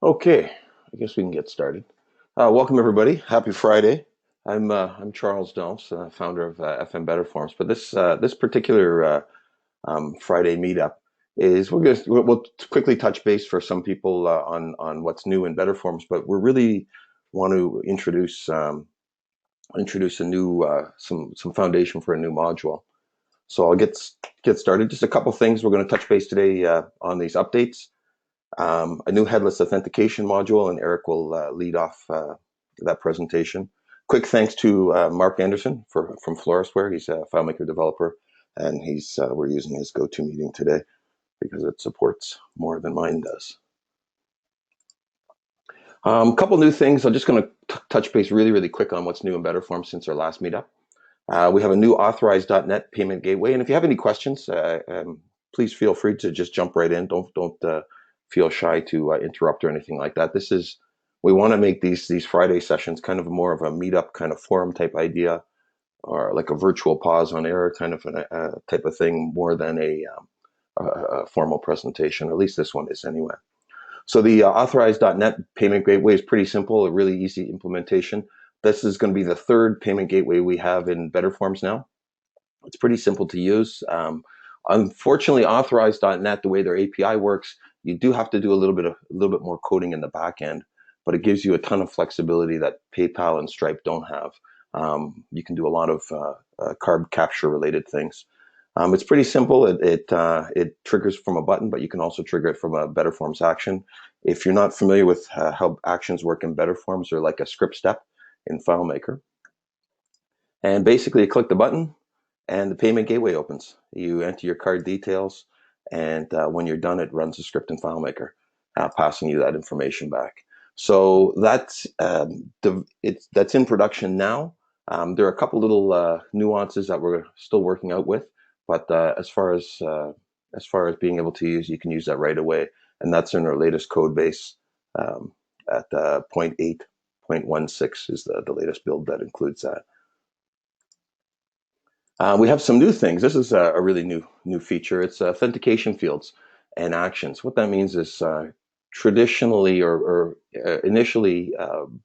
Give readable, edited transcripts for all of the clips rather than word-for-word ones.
Okay, I guess we can get started. Welcome everybody. Happy Friday. I'm Charles Delms, founder of FM BetterForms. But this particular Friday meetup is we'll quickly touch base for some people on what's new in BetterForms. But we really want to introduce a new some foundation for a new module. So I'll get started. Just a couple things we're going to touch base today on these updates. A new headless authentication module, and Eric will lead off that presentation. Quick thanks to Mark Anderson from Florisware. He's a FileMaker developer, and we're using his GoToMeeting today because it supports more than mine does. Couple new things. I'm just going to touch base really quick on what's new in BetterForms since our last meetup. We have a new authorized.net payment gateway, and if you have any questions, please feel free to just jump right in. Don't feel shy to interrupt or anything like that. We want to make these Friday sessions kind of more of a meetup kind of forum type idea, or like a virtual pause on air kind of type of thing, more than a formal presentation. Or at least this one is anyway. So the authorized.net payment gateway is pretty simple, a really easy implementation. This is going to be the third payment gateway we have in BetterForms now. It's pretty simple to use. Unfortunately, authorized.net, the way their API works, you do have to do a little bit more coding in the back end, but it gives you a ton of flexibility that PayPal and Stripe don't have. You can do a lot of card capture related things. It's pretty simple. It triggers from a button, but you can also trigger it from a BetterForms action. If you're not familiar with how actions work in BetterForms, they're like a script step in FileMaker. And basically, you click the button, and the payment gateway opens. You enter your card details, and when you're done, it runs a script in FileMaker, passing you that information back. So that's in production now. There are a couple little nuances that we're still working out with, but as far as being able to use, you can use that right away, and that's in our latest code base at 0.8.16 is the latest build that includes that. We have some new things. This is a really new feature. It's authentication fields and actions. What that means is traditionally or initially,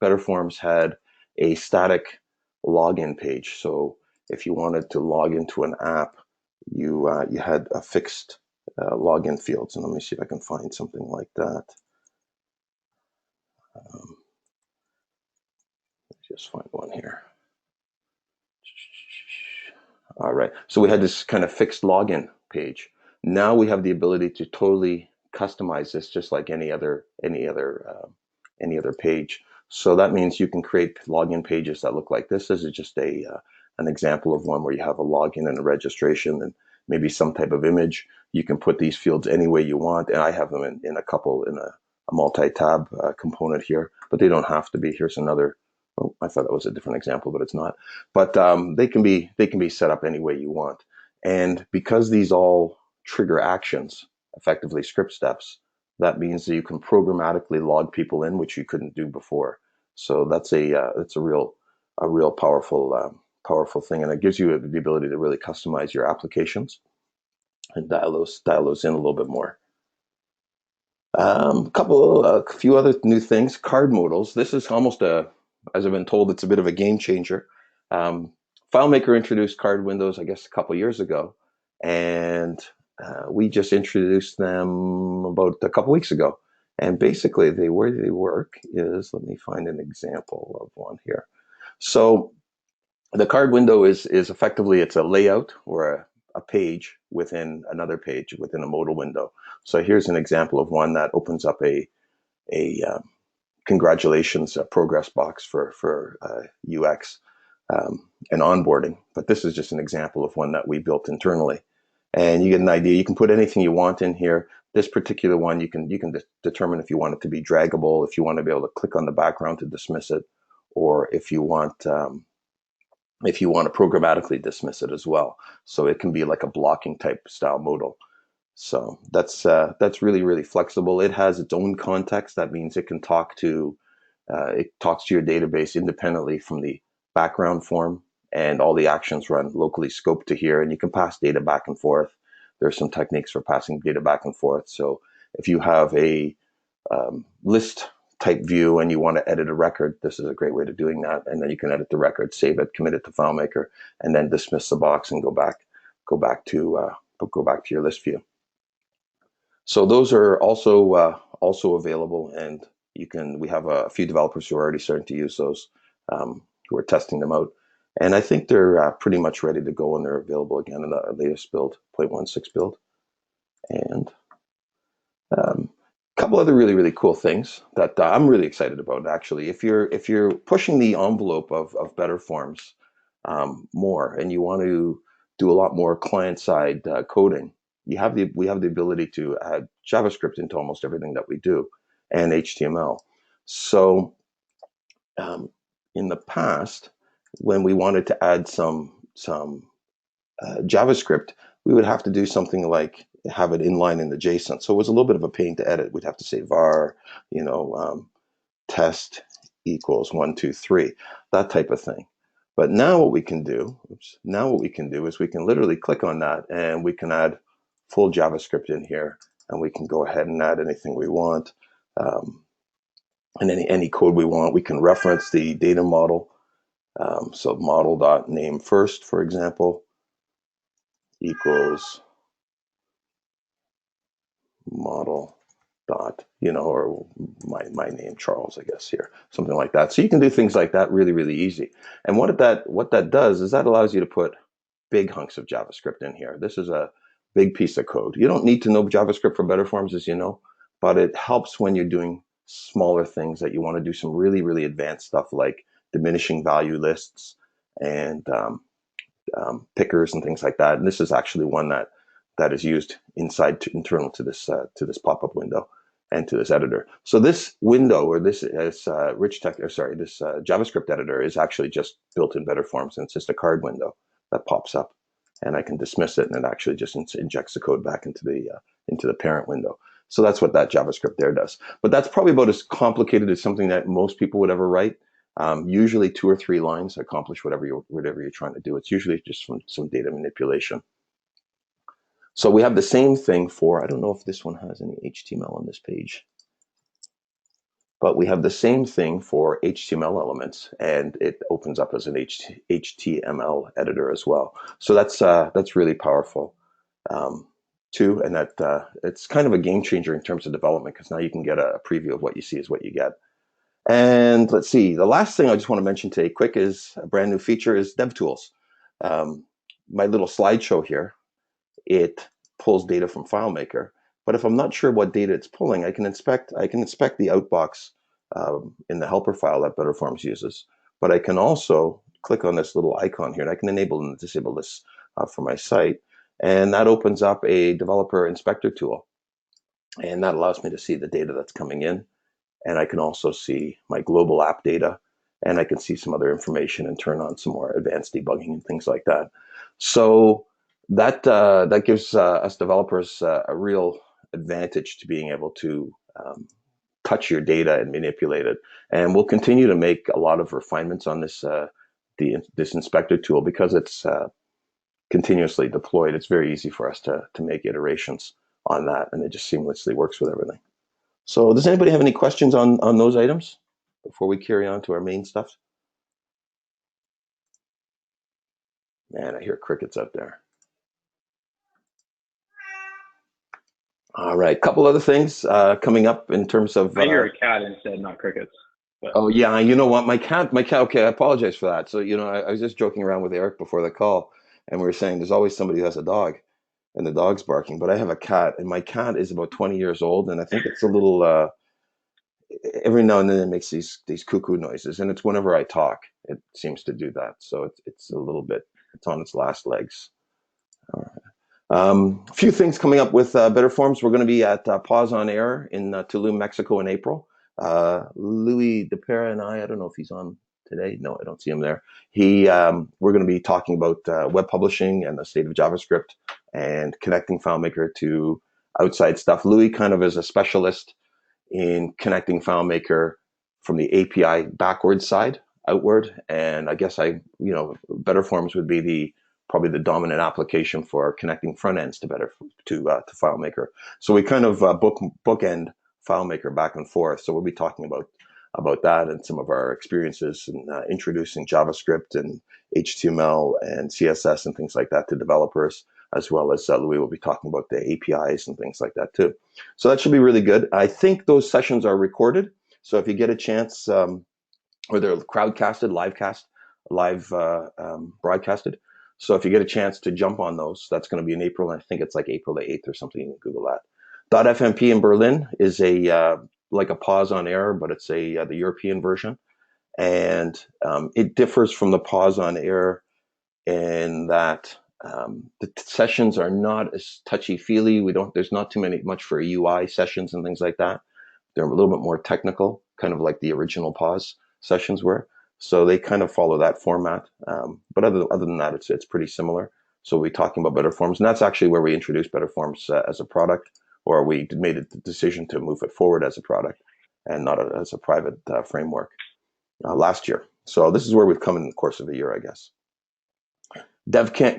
BetterForms had a static login page. So if you wanted to log into an app, you had a fixed login fields. And let me see if I can find something like that. Just find one here. All right. So we had this kind of fixed login page. Now we have the ability to totally customize this, just like any other page. So that means you can create login pages that look like this. This is just an example of one where you have a login and a registration and maybe some type of image. You can put these fields any way you want, and I have them in a multi-tab component here, but they don't have to be. Here's another. Oh, I thought that was a different example, but it's not. But they can be set up any way you want. And because these all trigger actions, effectively script steps, that means that you can programmatically log people in, which you couldn't do before. So that's a real powerful thing, and it gives you the ability to really customize your applications and dial those in a little bit more. A few other new things. Card modals. This is almost as I've been told, it's a bit of a game changer. FileMaker introduced card windows, I guess, a couple years ago, and we just introduced them about a couple weeks ago. And basically, the way they work is, let me find an example of one here. So the card window is effectively, it's a layout or a page within another page within a modal window. So here's an example of one that opens up a congratulations progress box for UX and onboarding. But this is just an example of one that we built internally. And you get an idea. You can put anything you want in here. This particular one, you can determine if you want it to be draggable, if you want to be able to click on the background to dismiss it, or if you want to programmatically dismiss it as well. So it can be like a blocking type style modal. So that's really flexible. It has its own context. That means it can talk to your database independently from the background form, and all the actions run locally scoped to here, and you can pass data back and forth. There's some techniques for passing data back and forth. So if you have a list type view and you want to edit a record, this is a great way to doing that. And then you can edit the record, save it, commit it to FileMaker, and then dismiss the box and go back to your list view. So those are also available, and we have a few developers who are already starting to use those, who are testing them out. And I think they're pretty much ready to go, and they're available again in the latest build, 0.16 build. And a couple other really, really cool things that I'm really excited about, actually. If you're pushing the envelope of BetterForms more, and you want to do a lot more client-side coding, we have the ability to add JavaScript into almost everything that we do, and HTML. So in the past, when we wanted to add some JavaScript, we would have to do something like have it inline in the JSON. So it was a little bit of a pain to edit. We'd have to say var, test equals 1, 2, 3, that type of thing. But now what we can do is we can literally click on that, and we can add full JavaScript in here, and we can go ahead and add anything we want, and any code we want. We can reference the data model. So model.name first, for example, equals model dot, or my name, Charles, I guess, here, something like that. So you can do things like that really, really easy. And what that does is that allows you to put big hunks of JavaScript in here. This is a big piece of code. You don't need to know JavaScript for BetterForms, as you know, but it helps when you're doing smaller things that you want to do some really, really advanced stuff like diminishing value lists and pickers and things like that. And this is actually one that is used internal to this pop-up window and to this editor. So this window, or this JavaScript editor, is actually just built in BetterForms, and it's just a card window that pops up, and I can dismiss it, and it actually just injects the code back into the parent window. So that's what that JavaScript there does. But that's probably about as complicated as something that most people would ever write. Usually 2 or 3 lines accomplish whatever you're trying to do. It's usually just some data manipulation. So we have the same thing for, I don't know if this one has any HTML on this page, but we have the same thing for HTML elements, and it opens up as an HTML editor as well. So that's really powerful too, and that it's kind of a game changer in terms of development, because now you can get a preview of what you see is what you get. And let's see, the last thing I just want to mention today quick is a brand new feature is DevTools. My little slideshow here, it pulls data from FileMaker, but if I'm not sure what data it's pulling, I can inspect the outbox in the helper file that BetterForms uses. But I can also click on this little icon here, and I can enable and disable this for my site, and that opens up a developer inspector tool, and that allows me to see the data that's coming in, and I can also see my global app data, and I can see some other information and turn on some more advanced debugging and things like that. So that gives us developers a real advantage to being able to touch your data and manipulate it. And we'll continue to make a lot of refinements on this inspector tool, because it's continuously deployed. It's very easy for us to make iterations on that, and it just seamlessly works with everything. So does anybody have any questions on those items before we carry on to our main stuff? Man, I hear crickets out there. All right, couple other things coming up in terms of. I hear a cat instead, not crickets. But. Oh yeah, you know what? My cat. Okay, I apologize for that. So I was just joking around with Eric before the call, and we were saying there's always somebody who has a dog, and the dog's barking. But I have a cat, and my cat is about 20 years old, and I think it's a little. Every now and then it makes these cuckoo noises, and it's whenever I talk, it seems to do that. So it's a little bit. It's on its last legs. All right. A few things coming up with BetterForms. We're going to be at Pause on Air in Tulum, Mexico in April. Louis DePera and I don't know if he's on today. No, I don't see him there. We're going to be talking about web publishing and the state of JavaScript and connecting FileMaker to outside stuff. Louis kind of is a specialist in connecting FileMaker from the API backward side outward. And I guess BetterForms would be probably the dominant application for connecting front ends to FileMaker. So we kind of bookend FileMaker back and forth. So we'll be talking about that and some of our experiences in introducing JavaScript and HTML and CSS and things like that to developers, as well as Louis will be talking about the APIs and things like that too. So that should be really good. I think those sessions are recorded. So if you get a chance, or they're crowdcasted, live broadcasted. So if you get a chance to jump on those, that's going to be in April. I think it's like April the 8th or something. You can Google that. .fmp in Berlin is a like a pause on air, but it's the European version, and it differs from the pause on air in that the sessions are not as touchy feely. There's not much for UI sessions and things like that. They're a little bit more technical, kind of like the original pause sessions were. So they kind of follow that format. But other than that, it's pretty similar. So we'll be talking about BetterForms, and that's actually where we introduced BetterForms as a product, or we made a decision to move it forward as a product and not as a private framework last year. So this is where we've come in the course of a year, I guess. DevCon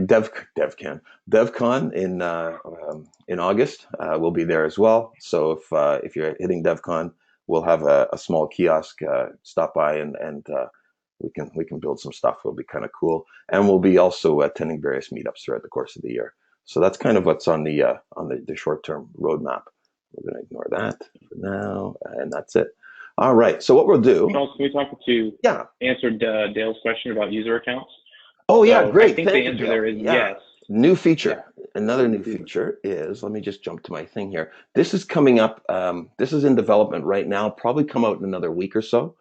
in August. We'll be there as well. So if you're hitting DevCon, we'll have a small kiosk. Stop by and we can build some stuff. It'll be kind of cool, and we'll be also attending various meetups throughout the course of the year. So that's kind of what's on the short term roadmap. We're going to ignore that for now, and that's it. All right. So what we'll do? Can we talk to answer Dale's question about user accounts? Oh, yeah, great. I think the answer there is yes. New feature. Yeah. Another new feature is, let me just jump to my thing here. This is coming up. This is in development right now, probably come out in another week or so.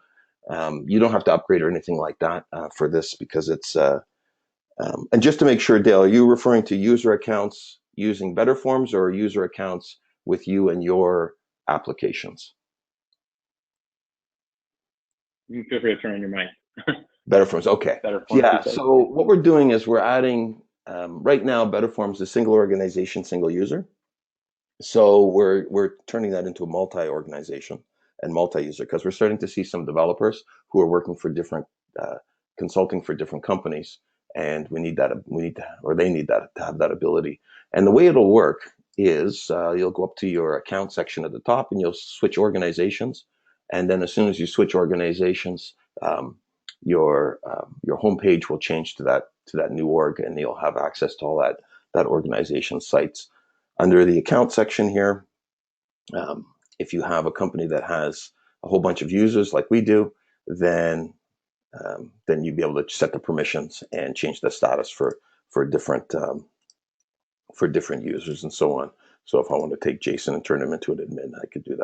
You don't have to upgrade or anything like that for this because it's, and just to make sure, Dale, are you referring to user accounts using BetterForms or user accounts with you and your applications? You feel free to turn on your mic. BetterForms, okay. BetterForms, so what we're doing is we're adding, right now, BetterForms is single organization, single user. So we're turning that into a multi-organization and multi-user because we're starting to see some developers who are working for different, consulting for different companies, and they need that to have that ability. And the way it'll work is you'll go up to your account section at the top and you'll switch organizations, and then as soon as you switch organizations, your homepage will change to that new org, and you'll have access to all that organization sites. Under the account section here, if you have a company that has a whole bunch of users like we do, then you'd be able to set the permissions and change the status for different users and so on. So if I want to take Jason and turn him into an admin, I could do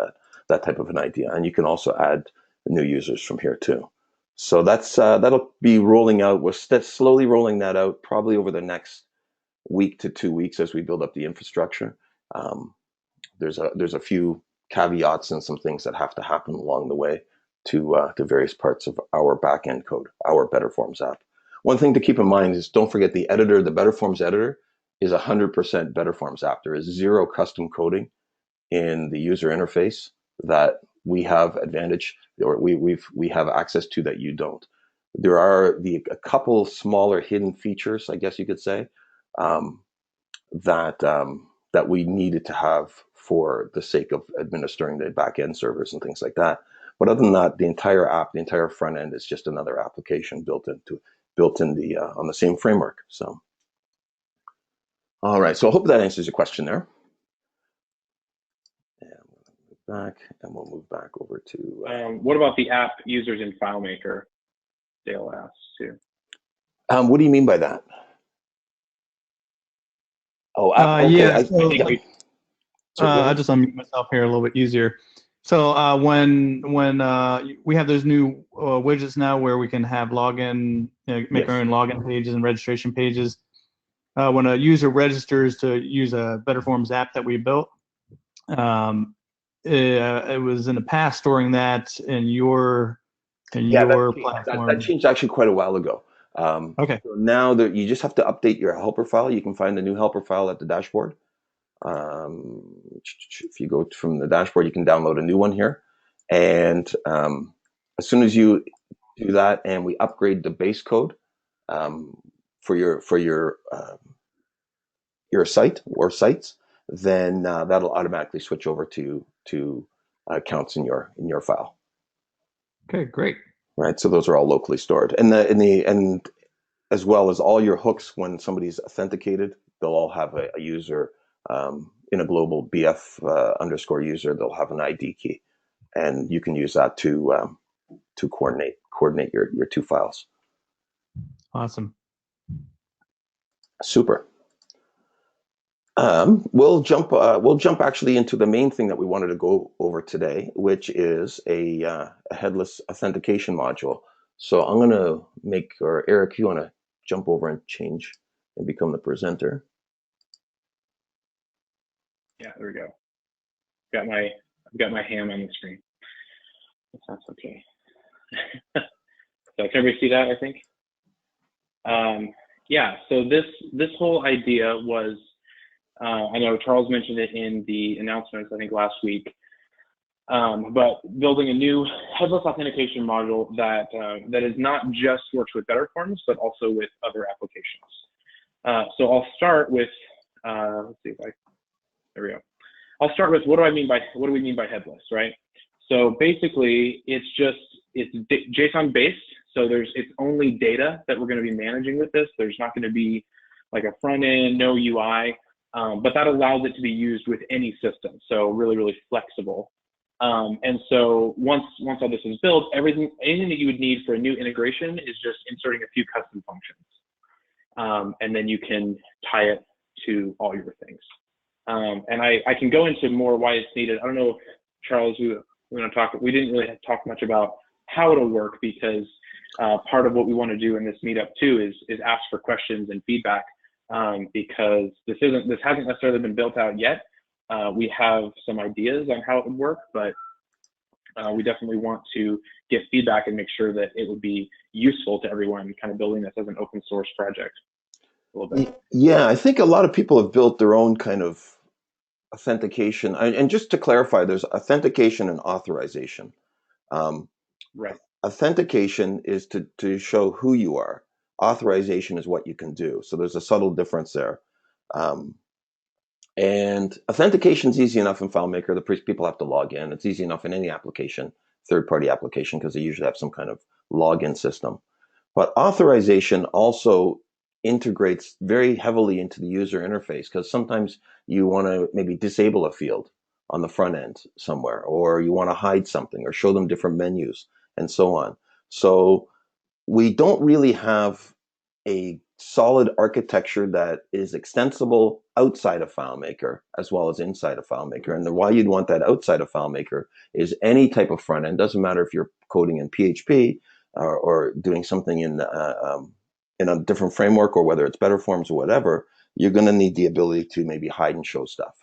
that type of an idea. And you can also add new users from here too. So that'll be rolling out. We're slowly rolling that out, probably over the next week to 2 weeks as we build up the infrastructure. There's a few caveats and some things that have to happen along the way to various parts of our backend code, our BetterForms app. One thing to keep in mind is don't forget the editor, the BetterForms editor is 100% BetterForms app. There is zero custom coding in the user interface that we have advantage, or we have access to that you don't. There are a couple smaller hidden features, I guess you could say, that we needed to have for the sake of administering the back-end servers and things like that. But other than that, the entire app, the entire front end is just another application built in on the same framework. So, all right. So I hope that answers your question there. And we'll move back, and we'll move back over to. What about the app users in FileMaker? Dale asks too. What do you mean by that? Oh, okay. Yeah. I just unmute myself here a little bit easier. So when we have those new widgets now where we can have login, make our own login pages and registration pages. When a user registers to use a BetterForms app that we built, it was in the past storing that in your platform. That changed actually quite a while ago. Okay. So now that you just have to update your helper file, you can find the new helper file at the dashboard. If you go from the dashboard, you can download a new one here. And as soon as you do that, and we upgrade the base code for your site or sites, then that'll automatically switch over to accounts in your file. Okay, great. Right. So those are all locally stored, and as well as all your hooks when somebody's authenticated, they'll all have a user in a global BF underscore user. They'll have an ID key, and you can use that to coordinate your two files. Awesome. Super. We'll jump actually into the main thing that we wanted to go over today, which is a headless authentication module. So I'm going to or Eric, you want to jump over and change and become the presenter? Yeah, there we go. I've got my ham on the screen. That's okay. So can everybody see that, I think? Yeah, so this whole idea was, I know Charles mentioned it in the announcements, I think last week, but building a new headless authentication module that is not just works with BetterForms, but also with other applications. So I'll start with, let's see if there we go. I'll start with what do we mean by headless, right? So basically, it's JSON based. So it's only data that we're going to be managing with this. There's not going to be like a front end, no UI, but that allows it to be used with any system. So really, really flexible. And so once all this is built, anything that you would need for a new integration is just inserting a few custom functions. And then you can tie it to all your things. And I can go into more why it's needed. I don't know if Charles, we didn't really talk much about how it'll work, because part of what we want to do in this meetup too is ask for questions and feedback, because this hasn't necessarily been built out yet. We have some ideas on how it would work, but we definitely want to get feedback and make sure that it would be useful to everyone, kind of building this as an open source project a little bit. Yeah, I think a lot of people have built their own kind of authentication. And just to clarify, there's authentication and authorization. Right. Authentication is to show who you are. Authorization is what you can do. So there's a subtle difference there. And authentication is easy enough in FileMaker. The people have to log in. It's easy enough in any application, third-party application, because they usually have some kind of login system. But authorization also integrates very heavily into the user interface, because sometimes you want to maybe disable a field on the front end somewhere, or you want to hide something or show them different menus and so on. So we don't really have a solid architecture that is extensible outside of FileMaker as well as inside of FileMaker. And why you'd want that outside of FileMaker is any type of front end. Doesn't matter if you're coding in PHP or doing something in a different framework, or whether it's BetterForms or whatever. You're going to need the ability to maybe hide and show stuff,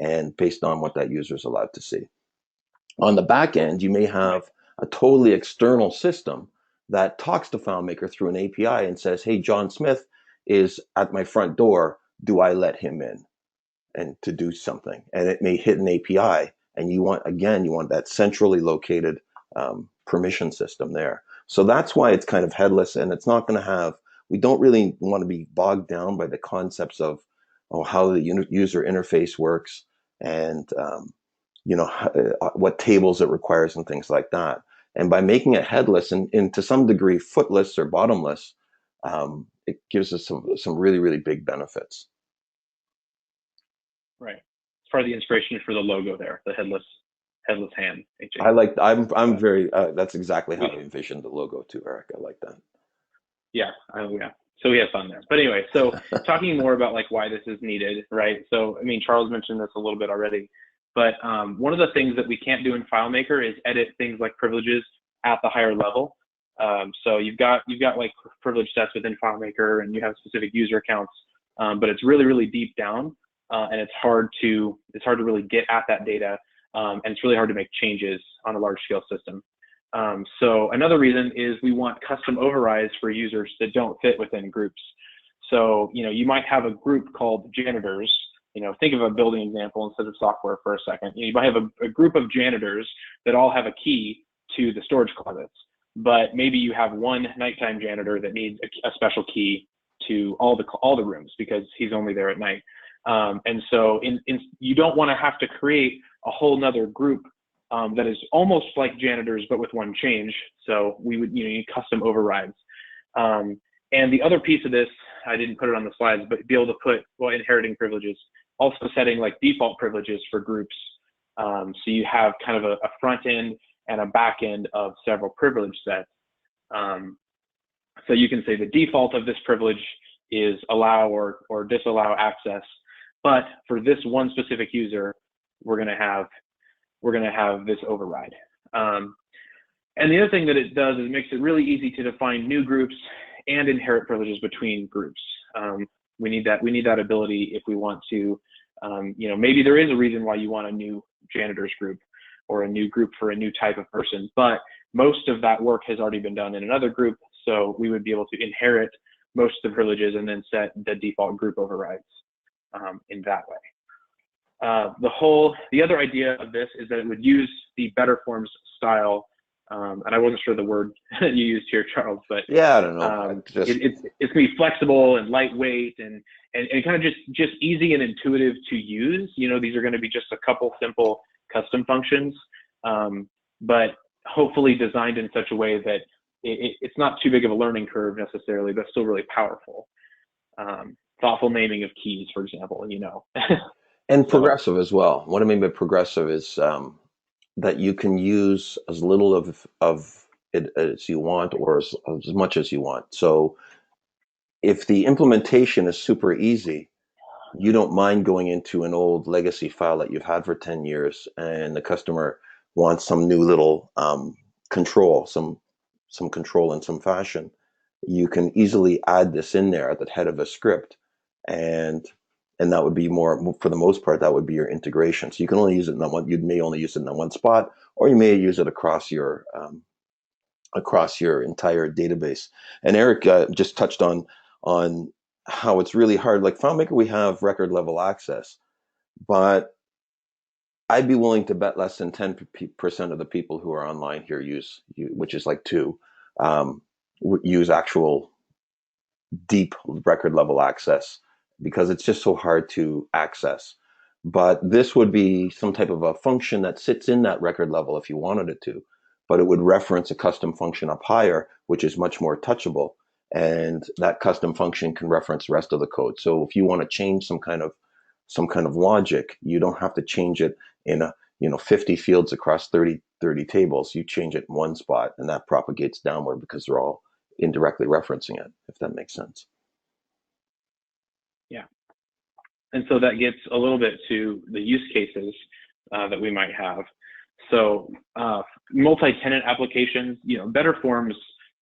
and based on what that user is allowed to see. On the back end, you may have a totally external system that talks to FileMaker through an API and says, hey, John Smith is at my front door. Do I let him in and to do something? And it may hit an API, and you want that centrally located permission system there. So that's why it's kind of headless, and it's not going to have, we don't really want to be bogged down by the concepts of how the user interface works, and what tables it requires and things like that. And by making it headless and to some degree footless or bottomless, it gives us some really, really big benefits. Right. It's part of the inspiration for the logo there, the headless hand. I'm very, that's exactly how I envisioned the logo too, Eric. I like that. Yeah. Yeah. So we have fun there. But anyway, so talking more about like why this is needed, right? So, I mean, Charles mentioned this a little bit already, but one of the things that we can't do in FileMaker is edit things like privileges at the higher level. So you've got like privilege sets within FileMaker, and you have specific user accounts, but it's really, really deep down, and it's hard to really get at that data, and it's really hard to make changes on a large scale system. So another reason is we want custom overrides for users that don't fit within groups. So, you might have a group called janitors. Think of a building example instead of software for a second. You might have a group of janitors that all have a key to the storage closets, but maybe you have one nighttime janitor that needs a special key to all the rooms because he's only there at night. And so you don't want to have to create a whole nother group that is almost like janitors, but with one change. So we would, need custom overrides. And the other piece of this, I didn't put it on the slides, but be able to put, inheriting privileges, also setting like default privileges for groups. So you have kind of a front end and a back end of several privilege sets. So you can say the default of this privilege is allow or disallow access. But for this one specific user, we're going to have this override. And the other thing that it does is it makes it really easy to define new groups and inherit privileges between groups. We need that ability if we want to, maybe there is a reason why you want a new janitors group or a new group for a new type of person, but most of that work has already been done in another group. So we would be able to inherit most of the privileges and then set the default group overrides in that way. The other idea of this is that it would use the BetterForms style, and I wasn't sure the word you used here, Charles, but yeah, I don't know. It's going to be flexible and lightweight and kind of just easy and intuitive to use. These are going to be just a couple simple custom functions, but hopefully designed in such a way that it's not too big of a learning curve necessarily, but still really powerful. Thoughtful naming of keys, for example, And progressive as well. What I mean by progressive is that you can use as little of it as you want or as much as you want. So if the implementation is super easy, you don't mind going into an old legacy file that you've had for 10 years and the customer wants some new little control, some control in some fashion. You can easily add this in there at the head of a script, and that would be more, for the most part, that would be your integration. So you can only use it in that one. You may only use it in that one spot, or you may use it across your entire database. And Eric just touched on how it's really hard. Like FileMaker, we have record level access, but I'd be willing to bet less than 10% of the people who are online here which is like 2, use actual deep record level access, because it's just so hard to access. But this would be some type of a function that sits in that record level if you wanted it to, but it would reference a custom function up higher, which is much more touchable. And that custom function can reference the rest of the code. So if you want to change some kind of logic, you don't have to change it in 50 fields across 30 tables. You change it in one spot, and that propagates downward because they're all indirectly referencing it, if that makes sense. Yeah. And so that gets a little bit to the use cases that we might have. So multi-tenant applications, BetterForms,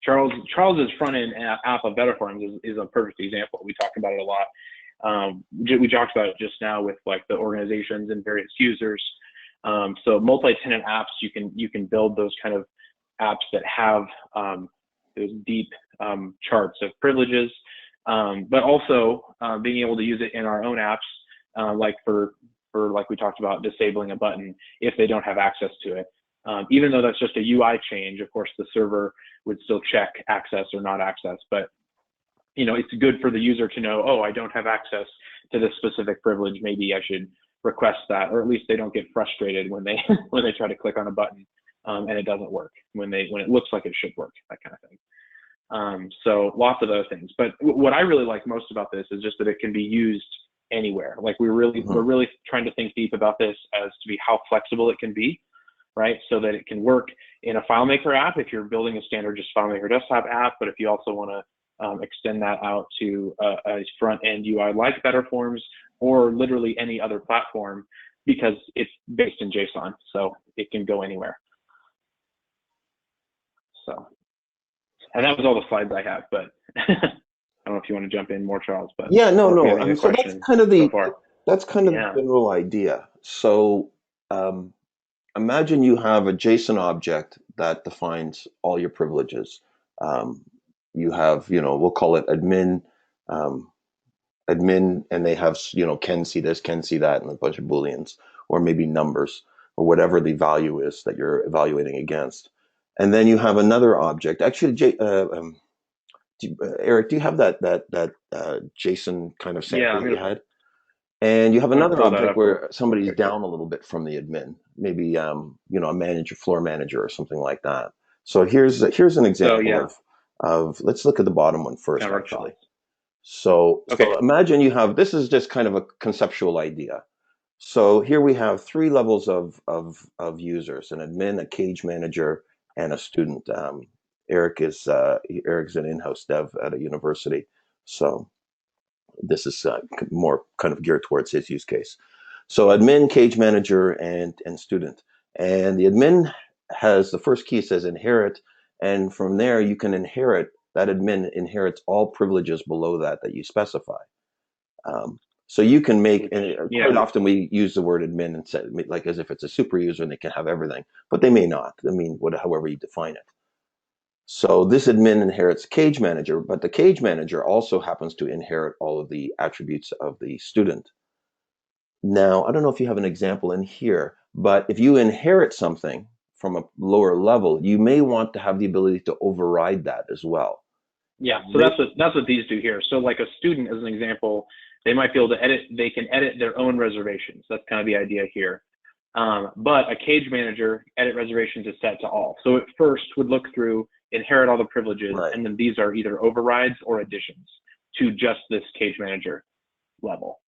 Charles's front-end app of BetterForms is a perfect example. We talk about it a lot. We talked about it just now with like the organizations and various users. So multi-tenant apps, you can build those kind of apps that have those deep charts of privileges, but also being able to use it in our own apps, like for like we talked about, disabling a button if they don't have access to it. Even though that's just a UI change, of course, the server would still check access or not access. But it's good for the user to know, oh, I don't have access to this specific privilege. Maybe I should request that, or at least they don't get frustrated when they when they try to click on a button and it doesn't work when it looks like it should work, that kind of thing. So lots of other things. But what I really like most about this is just that it can be used anywhere. Like we're really trying to think deep about this as to be how flexible it can be, right? So that it can work in a FileMaker app if you're building a standard just FileMaker desktop app, but if you also want to extend that out to a front-end UI like BetterForms or literally any other platform, because it's based in JSON, so it can go anywhere. So, and that was all the slides I have, but I don't know if you want to jump in more, Charles. But yeah, no. So that's kind of the general idea. So imagine you have a JSON object that defines all your privileges. You have, we'll call it admin, and they have, can see this, can see that, and a bunch of Booleans, or maybe numbers, or whatever the value is that you're evaluating against. And then you have another object. Actually, Eric, do you have that JSON kind of sample that you had? And you have I'm gonna another pull that object up real where somebody's quick. down a little bit from the admin, maybe a manager, floor manager, or something like that. So here's an So example yeah, of let's look at the bottom one first, kind of our actually. thoughts. So Okay. imagine you have, this is just kind of a conceptual idea. So here we have three levels of users: an admin, a cage manager, and a student. Eric's an in-house dev at a university, so this is more kind of geared towards his use case. So admin, cage manager, and student. And the admin has the first key says inherit, and from there you can inherit, that admin inherits all privileges below that you specify. So you can make, and quite Yeah. often we use the word admin and say, like, as if it's a super user and they can have everything, but they may not. I mean, however you define it. So this admin inherits cage manager, but the cage manager also happens to inherit all of the attributes of the student. Now, I don't know if you have an example in here, but if you inherit something from a lower level, you may want to have the ability to override that as well. Yeah, so that's what these do here. So like a student, as an example, they might be able to edit. They can edit their own reservations. That's kind of the idea here. But a cage manager, edit reservations is set to all. So it first would look through, inherit all the privileges, Right. and then these are either overrides or additions to just this cage manager level.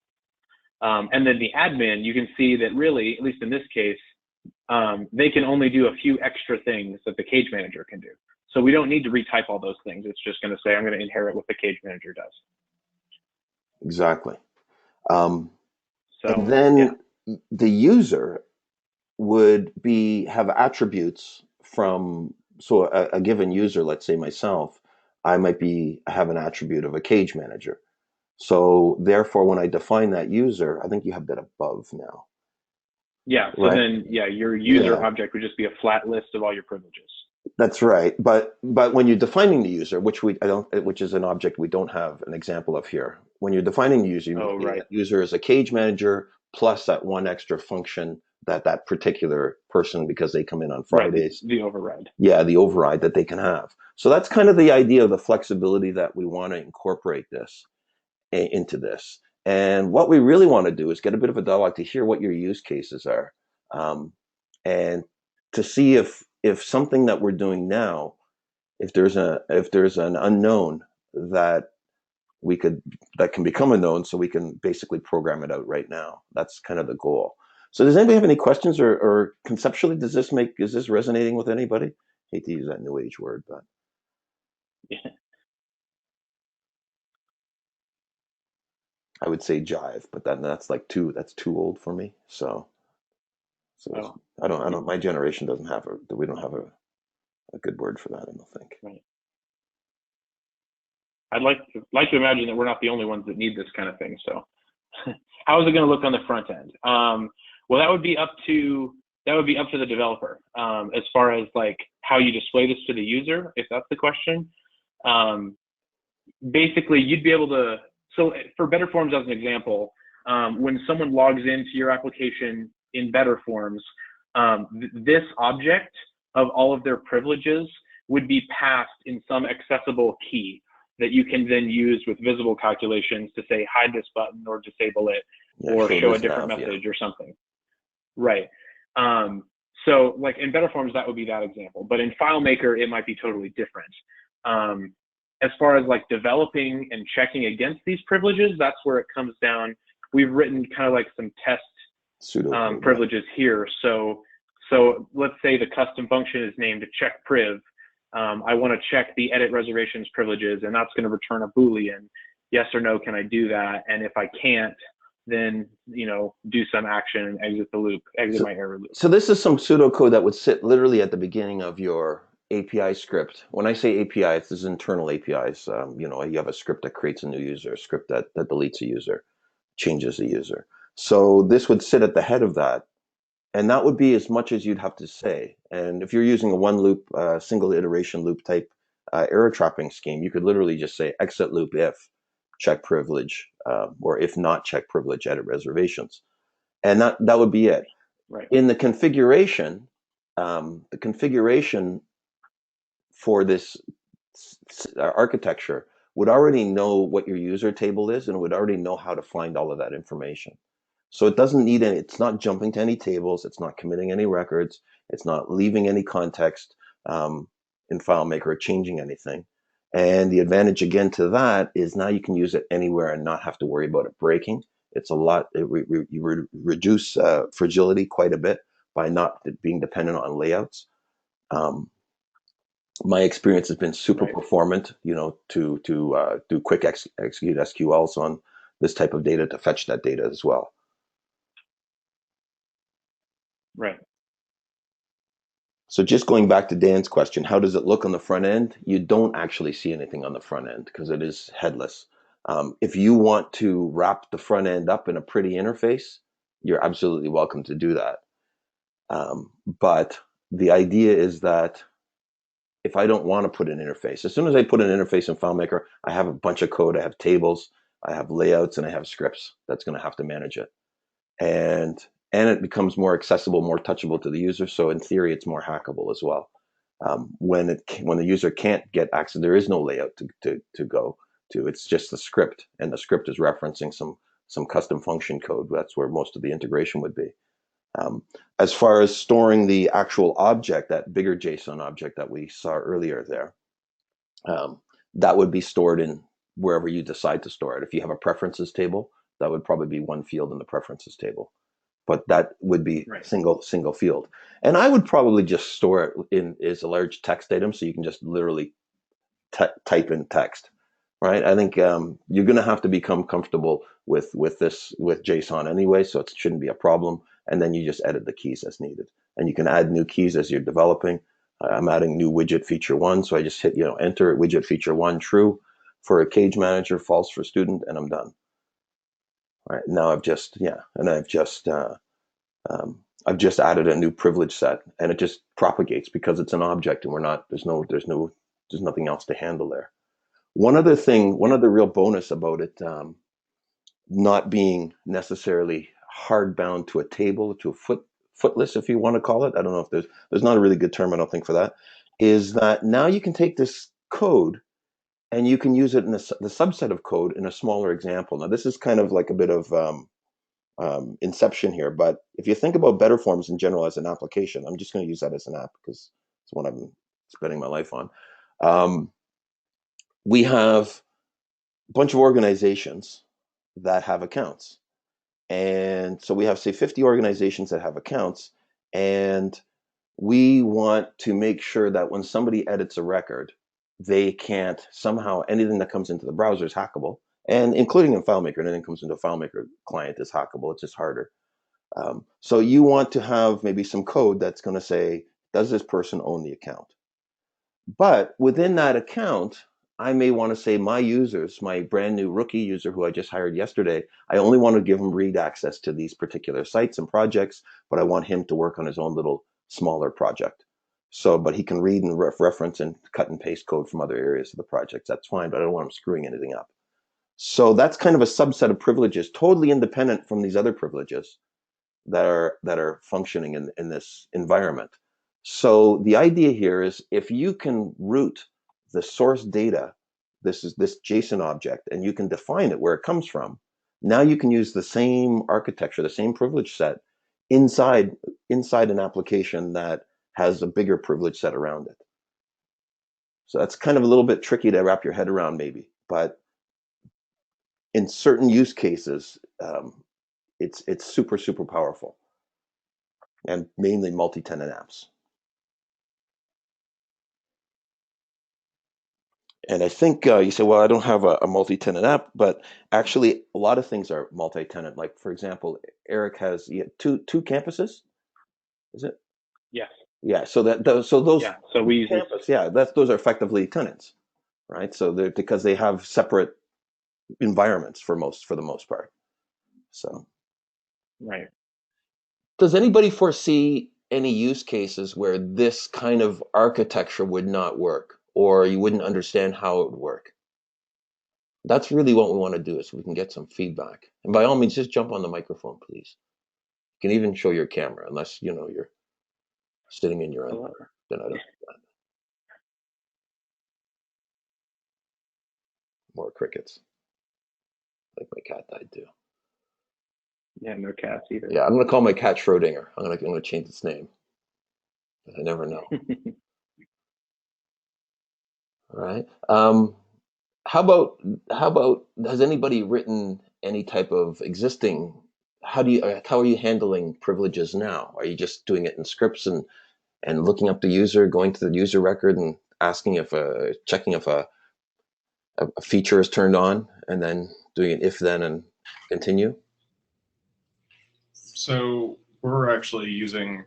And then the admin, you can see that really, at least in this case, they can only do a few extra things that the cage manager can do. So we don't need to retype all those things. It's just going to say, I'm going to inherit what the cage manager does. Exactly. So And yeah, then the user would have attributes from, so a given user, let's say myself, I might have an attribute of a cage manager. So therefore, when I define that user, I think you have that above now, yeah. So right? then, yeah, your user Yeah, object would just be a flat list of all your privileges. that's right. But when you're defining the user, which is an object we don't have an example of here. When you're defining the user, you Oh, mean right, that user is a cage manager plus that one extra function that particular person, because they come in on right. Fridays. The override. Yeah, the override that they can have. So that's kind of the idea of the flexibility that we want to incorporate into this. And what we really want to do is get a bit of a dialogue to hear what your use cases are, um, and to see if something that we're doing now, if there's an unknown that we could that can become a known, so we can basically program it out right now. That's kind of the goal. So does anybody have any questions, or conceptually, is this resonating with anybody? Hate to use that new age word, but Yeah. I would say jive, but that's too old for me. So Oh, I don't, my generation doesn't have we don't have a good word for that, I don't think. right. I'd like to imagine that we're not the only ones that need this kind of thing. So how is it going to look on the front end? Well, that would be up to the developer, as far as like how you display this to the user, if that's the question. Basically, you'd be able to. So for BetterForms, as an example, when someone logs into your application in BetterForms, this object of all of their privileges would be passed in some accessible key that you can then use with visible calculations to say hide this button or disable it, Yeah, or show a this different nav, yeah. message or something. Right. So like in BetterForms, that would be that example. But in FileMaker, it might be totally different. As far as like developing and checking against these privileges, that's where it comes down. We've written kind of like some test Pseudocode, privileges here. So let's say the custom function is named check priv. I want to check the edit reservations privileges, and that's going to return a Boolean. Yes or no, can I do that? And if I can't, then, do some action and exit the loop, exit my error loop. So this is some pseudocode that would sit literally at the beginning of your API script. When I say API, this is internal APIs. You have a script that creates a new user, a script that deletes a user, changes a user. So this would sit at the head of that, and that would be as much as you'd have to say. And if you're using a one loop, single iteration loop type error trapping scheme, you could literally just say exit loop if check privilege, or if not check privilege, edit reservations, and that would be it. Right. In the configuration for this architecture would already know what your user table is and would already know how to find all of that information. So it doesn't need any, it's not jumping to any tables, it's not committing any records, it's not leaving any context in FileMaker or changing anything. And the advantage again to that is now you can use it anywhere and not have to worry about it breaking. It's a lot, you reduce fragility quite a bit by not being dependent on layouts. My experience has been super performant, to do quick execute SQLs on this type of data to fetch that data as well. Right. So just going back to Dan's question, how does it look on the front end? You don't actually see anything on the front end because it is headless. If you want to wrap the front end up in a pretty interface, you're absolutely welcome to do that. But the idea is that if I don't want to put an interface, as soon as I put an interface in FileMaker, I have a bunch of code, I have tables, I have layouts, and I have scripts that's going to have to manage it. And it becomes more accessible, more touchable to the user. So in theory, it's more hackable as well. When the user can't get access, there is no layout to go to. It's just the script, and the script is referencing some custom function code. That's where most of the integration would be. As far as storing the actual object, that bigger JSON object that we saw earlier there, that would be stored in wherever you decide to store it. If you have a preferences table, that would probably be one field in the preferences table, but that would be single field. And I would probably just store it in as a large text item, so you can just literally type in text, right? I think you're going to have to become comfortable with JSON anyway, so it shouldn't be a problem. And then you just edit the keys as needed, and you can add new keys as you're developing. I'm adding new widget feature 1, so I just hit enter widget feature 1 true for a cage manager, false for student, and I'm done. All right, now I've just added a new privilege set, and it just propagates because it's an object, and there's nothing else to handle there. One other real bonus about it, not being necessarily hard bound to a table, to a footless, if you want to call it. I don't know if there's not a really good term, I don't think, for that, is that now you can take this code and you can use it in the subset of code in a smaller example. Now, this is kind of like a bit of inception here, but if you think about BetterForms in general as an application, I'm just going to use that as an app because it's what I've been spending my life on. We have a bunch of organizations that have accounts. And so we have, say, 50 organizations that have accounts, and we want to make sure that when somebody edits a record, they can't somehow, anything that comes into the browser is hackable, and including in FileMaker, anything that comes into a FileMaker client is hackable. It's just harder. So you want to have maybe some code that's going to say, does this person own the account? But within that account, I may want to say my users, my brand new rookie user who I just hired yesterday, I only want to give him read access to these particular sites and projects, but I want him to work on his own little smaller project. So, but he can read and reference and cut and paste code from other areas of the project. That's fine, but I don't want him screwing anything up. So that's kind of a subset of privileges, totally independent from these other privileges that are functioning in this environment. So the idea here is if you can root the source data, this JSON object, and you can define it where it comes from, now you can use the same architecture, the same privilege set inside an application that has a bigger privilege set around it. So that's kind of a little bit tricky to wrap your head around maybe, but in certain use cases, it's super, super powerful, and mainly multi-tenant apps. And I think you say, well, I don't have a multi-tenant app, but actually a lot of things are multi-tenant. Like, for example, Eric has two campuses, is it? Yes. Yeah. So those yeah. So we use campus, yeah, those are effectively tenants, right? So because they have separate environments for the most part. So. Right. Does anybody foresee any use cases where this kind of architecture would not work, or you wouldn't understand how it would work? That's really what we want to do, is so we can get some feedback. And by all means, just jump on the microphone, please. You can even show your camera, unless you're sitting in your underwear. Then I don't. More crickets. Like my cat died too. Yeah, no cats either. Yeah, I'm gonna call my cat Schrodinger. I'm gonna change its name. I never know. All right. How about has anybody written any type of existing? How are you handling privileges now? Are you just doing it in scripts and looking up the user, going to the user record and asking if checking if a feature is turned on, and then doing an if then and continue? So we're actually using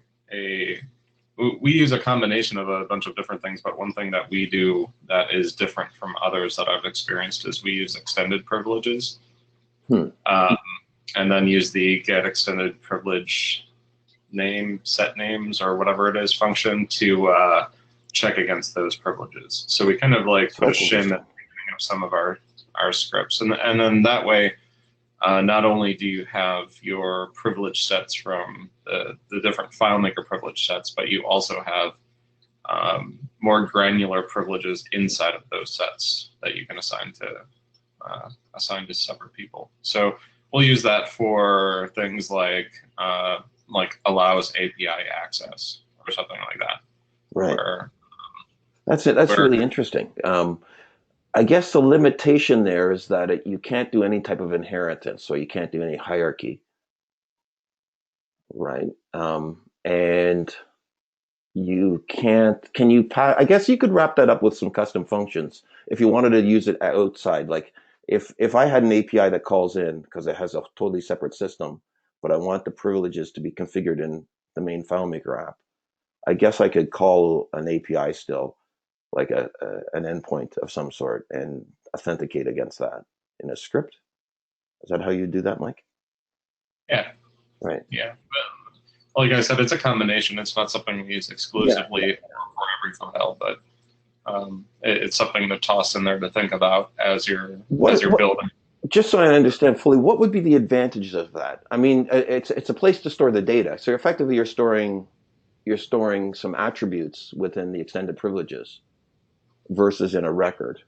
we use a combination of a bunch of different things, but one thing that we do that is different from others that I've experienced is we use extended privileges, and then use the get extended privilege name, set names, or whatever it is function to check against those privileges. So we kind of like put a shim at the beginning of some of our scripts, and then that way, not only do you have your privilege sets from the different FileMaker privilege sets, but you also have more granular privileges inside of those sets that you can assign to separate people. So we'll use that for things like allows API access or something like that. Right. Where, That's it. That's really interesting. I guess the limitation there is that you can't do any type of inheritance, so you can't do any hierarchy, right? And you can't. Can you? I guess you could wrap that up with some custom functions if you wanted to use it outside. Like if I had an API that calls in because it has a totally separate system, but I want the privileges to be configured in the main FileMaker app, I guess I could call an API still, like an endpoint of some sort, and authenticate against that in a script. Is that how you do that, Mike? Yeah. Right. Yeah. But, like I said, it's a combination. It's not something we use exclusively for every file, but it's something to toss in there to think about as you're building. Just so I understand fully, what would be the advantages of that? I mean, it's a place to store the data. So effectively, you're storing some attributes within the extended privileges versus in a record.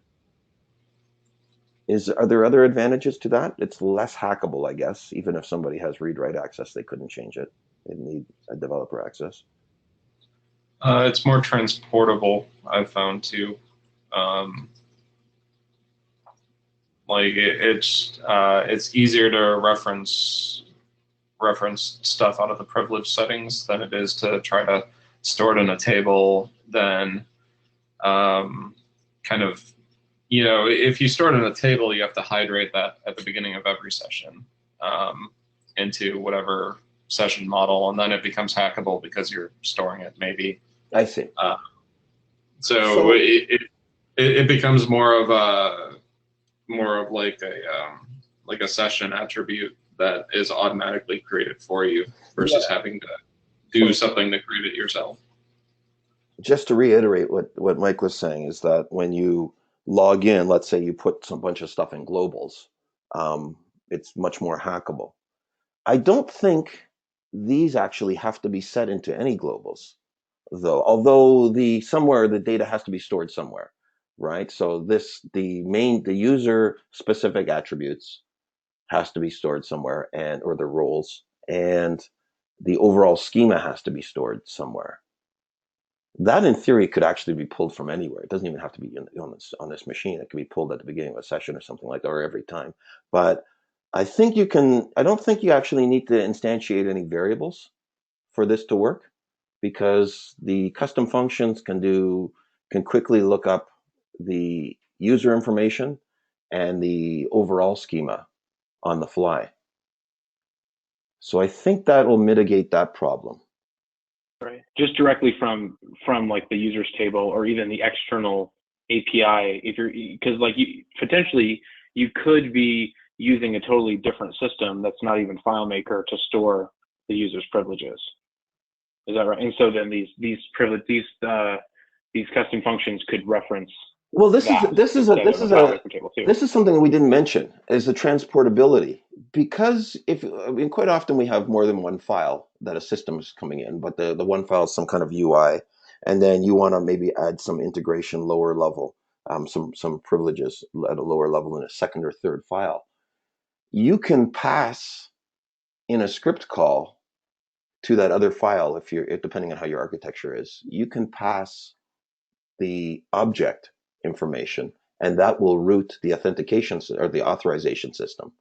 Are there other advantages to that? It's less hackable, I guess. Even if somebody has read-write access, they couldn't change it. They need a developer access. It's more transportable, I've found too. It's easier to reference stuff out of the privilege settings than it is to try to store it in a table. Then if you store it in a table, you have to hydrate that at the beginning of every session into whatever session model, and then it becomes hackable because you're storing it maybe. I see. So it becomes more of like a session attribute that is automatically created for you versus having to do something to create it yourself. Just to reiterate what Mike was saying is that when you log in, let's say you put some bunch of stuff in globals, it's much more hackable. I don't think these actually have to be set into any globals, though. Although the data has to be stored somewhere, right? So the user specific attributes has to be stored somewhere, or the roles, and the overall schema has to be stored somewhere. That, in theory, could actually be pulled from anywhere. It doesn't even have to be on this machine. It can be pulled at the beginning of a session or something like that, or every time. But I don't think you actually need to instantiate any variables for this to work, because the custom functions can quickly look up the user information and the overall schema on the fly. So I think that will mitigate that problem. Right. Just directly from like the users table or even the external API, because potentially you could be using a totally different system that's not even FileMaker to store the user's privileges. Is that right? And so then these custom functions could requence. Well, this is something that we didn't mention, is the transportability. Because quite often we have more than one file that a system is coming in, but the one file is some kind of UI, and then you want to maybe add some integration lower level some privileges at a lower level in a second or third file, you can pass in a script call to that other file. If you're, depending on how your architecture is, you can pass the object information, and that will route the authentication or the authorization system.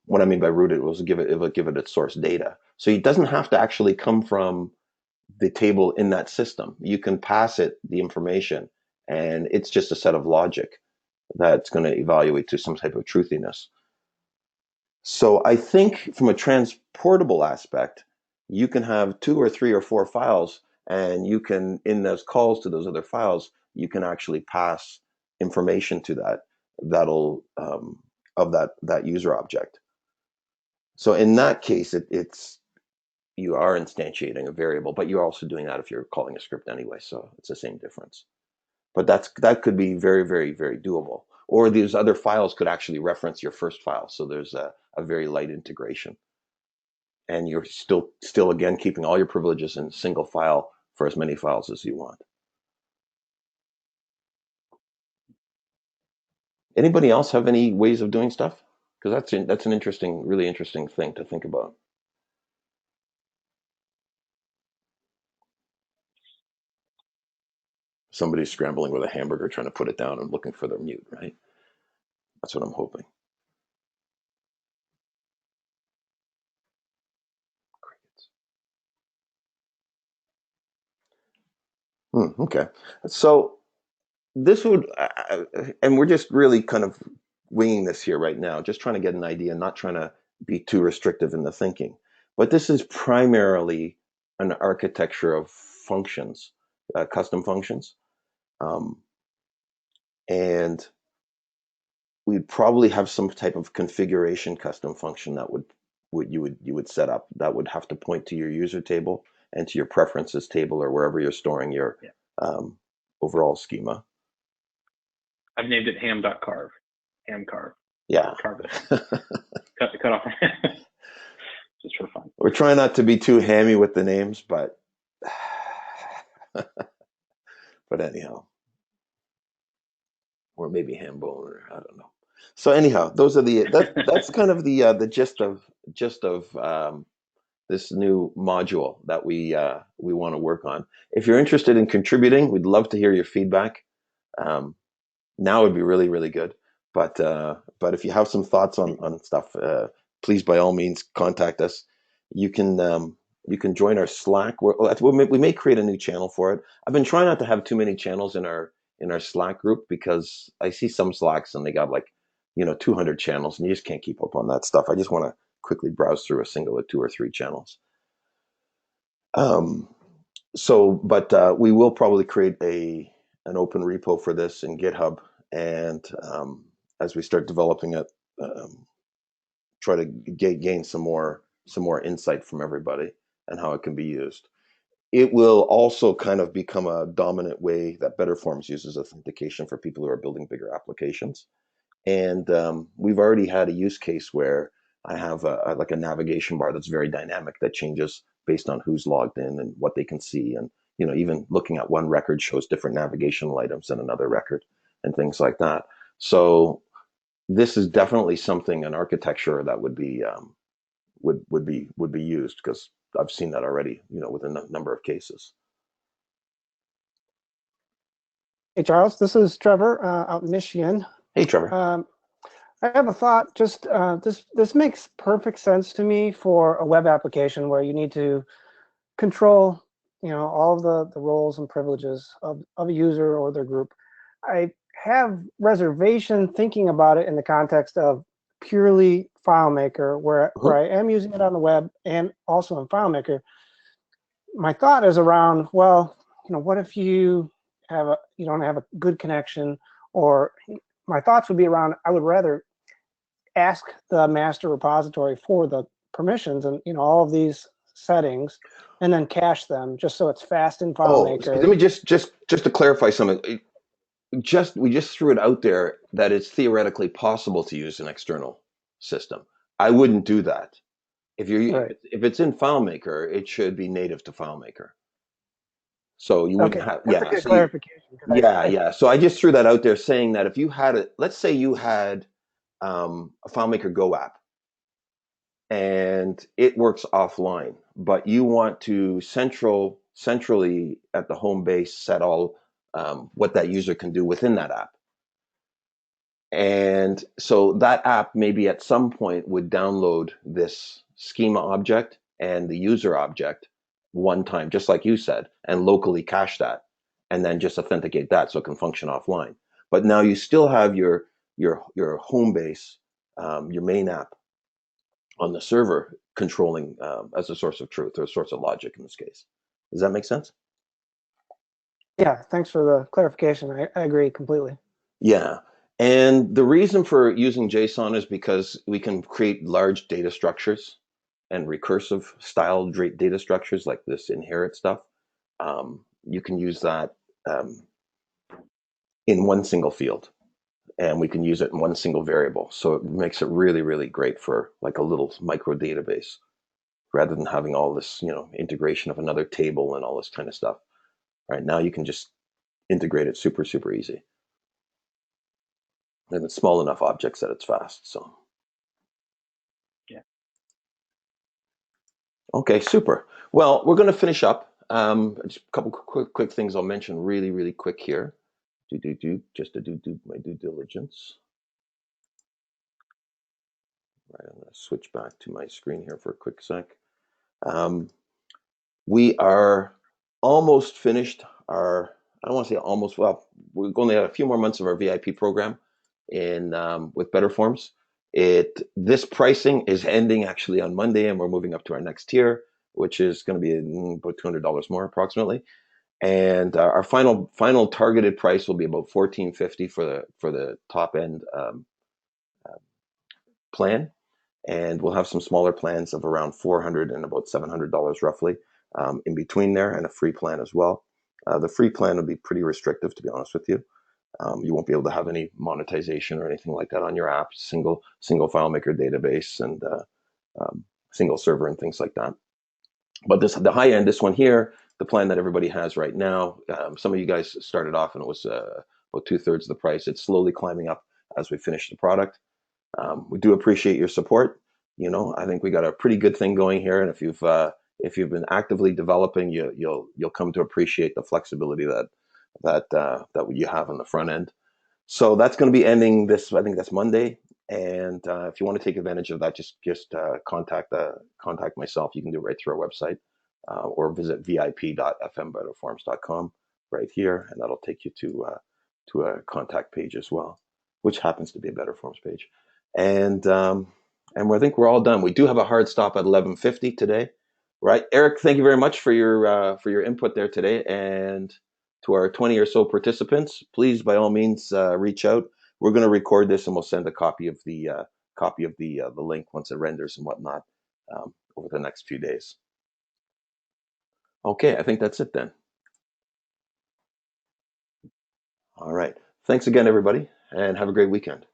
What I mean by route, it will give it its source data. So it doesn't have to actually come from the table in that system. You can pass it the information, and it's just a set of logic that's going to evaluate to some type of truthiness. So I think from a transportable aspect, you can have 2 or 3 or 4 files, and you can, in those calls to those other files, you can actually pass information to that'll of that user object. So in that case, it's you are instantiating a variable, but you're also doing that if you're calling a script anyway. So it's the same difference. But that could be very, very, very doable. Or these other files could actually reference your first file. So there's a very light integration. And you're still again keeping all your privileges in a single file for as many files as you want. Anybody else have any ways of doing stuff? Because that's an interesting, really interesting thing to think about. Somebody's scrambling with a hamburger trying to put it down and looking for their mute, right? That's what I'm hoping. Okay. So this would, and we're just really kind of winging this here right now, just trying to get an idea, not trying to be too restrictive in the thinking. But this is primarily an architecture of functions, custom functions. And we'd probably have some type of configuration custom function that you would set up that would have to point to your user table and to your preferences table or wherever you're storing your overall schema. I've named it ham.carve. Ham carve. Yeah. Carve it. cut off. Just for fun. We're trying not to be too hammy with the names, but anyhow. Or maybe ham bone, or I don't know. So anyhow, those are that's kind of the gist of this new module that we want to work on. If you're interested in contributing, we'd love to hear your feedback. Now would be really, really good. But if you have some thoughts on stuff, please by all means contact us. You can join our Slack. We may create a new channel for it. I've been trying not to have too many channels in our Slack group because I see some Slacks and they got 200 channels and you just can't keep up on that stuff. I just want to quickly browse through a single or 2 or 3 channels. But we will probably create an open repo for this in GitHub, and as we start developing it, try to gain some more insight from everybody and how it can be used. It will also kind of become a dominant way that BetterForms uses authentication for people who are building bigger applications. And we've already had a use case where I have a navigation bar that's very dynamic that changes based on who's logged in and what they can see. And, even looking at one record shows different navigational items than another record and things like that. So this is definitely something, an architecture that would be used, because I've seen that already, with a number of cases. Hey, Charles, this is Trevor out in Michigan. Hey, Trevor. I have a thought. Just this makes perfect sense to me for a web application where you need to control, all of the roles and privileges of a user or their group. I have reservation thinking about it in the context of purely FileMaker, where I am using it on the web and also in FileMaker. My thought is around, well, what if you don't have a good connection, or my thoughts would be around, I would rather ask the master repository for the permissions and all of these settings, and then cache them just so it's fast in FileMaker. Let me just to clarify something. We just threw it out there that it's theoretically possible to use an external system. I wouldn't do that. If it's in FileMaker, it should be native to FileMaker. So you wouldn't Okay, have, that's a yeah. good So you, clarification because yeah, yeah. So I just threw that out there saying that if you had it, let's say you had a FileMaker Go app and it works offline, but you want to centrally at the home base set all what that user can do within that app. And so that app maybe at some point would download this schema object and the user object one time, just like you said, and locally cache that, and then just authenticate that so it can function offline. But now you still have your home base, your main app on the server controlling as a source of truth or a source of logic in this case. Does that make sense? yeah, thanks for the clarification. I agree completely. Yeah. And the reason for using JSON is because we can create large data structures and recursive style data structures like this inherit stuff. You can use that um, in one single field, and we can use it in one single variable. So it makes it really, really great for like a little micro database rather than having all this, integration of another table and all this kind of stuff. Right now you can just integrate it super, super easy. And it's small enough objects that it's fast. So Yeah. okay, super. Well, we're going to finish up. Just a couple quick things I'll mention really, really quick here. Just to do my due diligence. Right, I'm going to switch back to my screen here for a quick sec. We are almost finished our, I don't want to say almost, well, we're only have a few more months of our VIP program in with BetterForms. This pricing is ending actually on Monday, and we're moving up to our next tier, which is going to be about $200 more approximately. And our final targeted price will be about $14.50 for the top end plan, and we'll have some smaller plans of around $400 and about $700 roughly in between there, and a free plan as well. The free plan will be pretty restrictive, to be honest with you. You won't be able to have any monetization or anything like that on your app. Single FileMaker database and single server and things like that. But the high end, this one here, the plan that everybody has right now. Some of you guys started off and it was about 2/3 of the price. It's slowly climbing up as we finish the product. We do appreciate your support. I think we got a pretty good thing going here, and if you've been actively developing, you'll come to appreciate the flexibility that you have on the front end. So that's going to be ending this. I think that's Monday. And if you want to take advantage of that, just contact myself. You can do it right through our website or visit vip.fmbetterforms.com right here, and that'll take you to a contact page as well, which happens to be a BetterForms page. And I think we're all done. We do have a hard stop at 11:50 today, right? Eric, thank you very much for your input there today, and to our 20 or so participants, please by all means reach out. We're going to record this and we'll send a copy of the link once it renders and whatnot over the next few days. Okay, I think that's it then. All right. Thanks again, everybody, and have a great weekend.